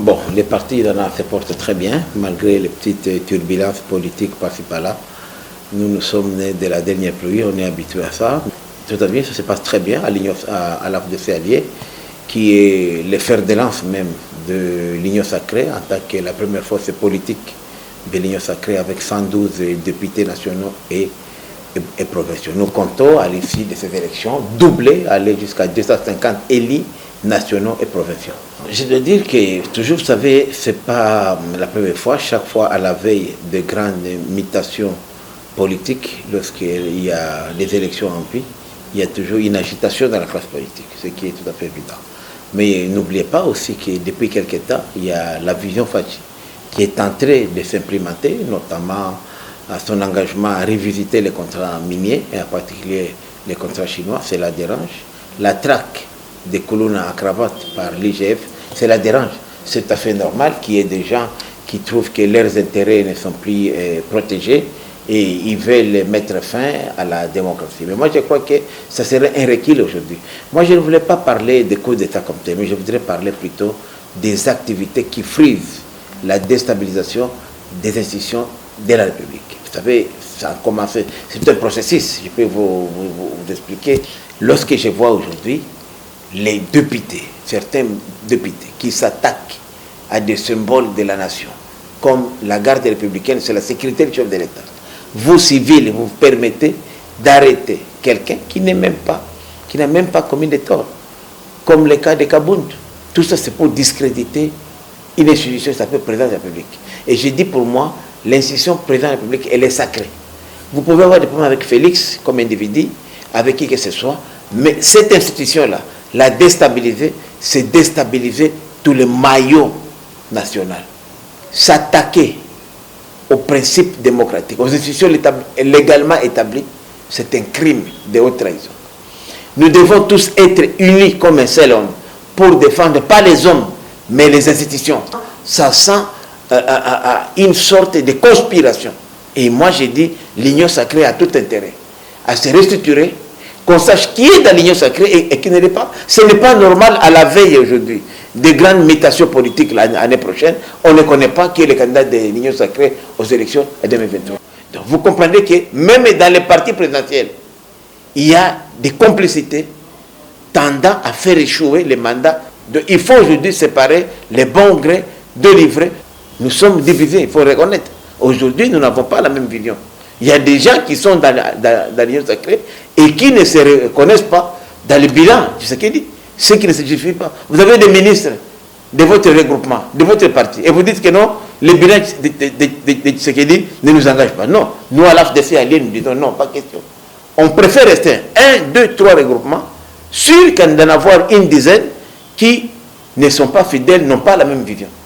Bon, les partis se portent très bien, malgré les petites turbulences politiques par-ci par-là. Nous sommes nés de la dernière pluie, on est habitué à ça. Tout à fait, ça se passe très bien à l'AFDC allié, qui est le fer de lance même de l'Union sacrée, en tant que la première force politique de l'Union sacrée avec 112 députés nationaux et provinciaux. Nous comptons à l'issue de ces élections doubler, aller jusqu'à 250 élus nationaux et provinciaux. Je dois dire que, toujours, vous savez, ce n'est pas la première fois. Chaque fois, à la veille de grandes mutations politiques, lorsqu'il y a des élections en pays, il y a toujours une agitation dans la classe politique, ce qui est tout à fait évident. Mais n'oubliez pas aussi que depuis quelque temps, il y a la vision Fachi qui est en train de s'implémenter, notamment à son engagement à revisiter les contrats miniers, et en particulier les contrats chinois, cela dérange. La traque des colonnes à cravate par l'IGF, cela dérange. C'est tout à fait normal qu'il y ait des gens qui trouvent que leurs intérêts ne sont plus protégés et ils veulent mettre fin à la démocratie. Mais moi, je crois que ça serait un recul aujourd'hui. Moi, je ne voulais pas parler des coups d'État comme tel, mais je voudrais parler plutôt des activités qui frisent la déstabilisation des institutions de la République. Vous savez, ça a commencé, c'est un processus, je peux vous expliquer. Lorsque je vois aujourd'hui les députés, certains députés qui s'attaquent à des symboles de la nation, comme la garde républicaine, c'est la sécurité du chef de l'État. Vous, civils, vous permettez d'arrêter quelqu'un qui n'a même pas commis de tort, comme le cas de Kabund. Tout ça, c'est pour discréditer une institution qui s'appelle président de la République. Et je dis pour moi, l'institution président de la République, elle est sacrée. Vous pouvez avoir des problèmes avec Félix, comme individu, avec qui que ce soit, mais cette institution-là, la déstabiliser, c'est déstabiliser tout le maillot national. S'attaquer aux principes démocratiques, aux institutions légalement établies, c'est un crime de haute trahison. Nous devons tous être unis comme un seul homme pour défendre, pas les hommes, mais les institutions. Ça sent une sorte de conspiration. Et moi, j'ai dit, l'Union sacrée a tout intérêt à se restructurer, qu'on sache qui est dans l'Union sacrée et qui ne l'est pas. Ce n'est pas normal à la veille aujourd'hui des grandes mutations politiques l'année prochaine. On ne connaît pas qui est le candidat de l'Union sacrée aux élections de 2023. Donc vous comprenez que même dans les partis présidentiels, il y a des complicités tendant à faire échouer les mandats. Il faut aujourd'hui séparer les bons grés de livrets. Nous sommes divisés, il faut reconnaître. Aujourd'hui, nous n'avons pas la même vision. Il y a des gens qui sont dans l'Union sacrée et qui ne se reconnaissent pas dans le bilan de ce qu'il dit, ce qui ne se justifie pas. Vous avez des ministres de votre regroupement, de votre parti, et vous dites que non, le bilan de ce qu'il dit ne nous engage pas. Non, nous à l'AFDC allié, nous disons non, pas question. On préfère rester 1, 2, 3 regroupements, sûr qu'en avoir une dizaine qui ne sont pas fidèles, n'ont pas la même vision.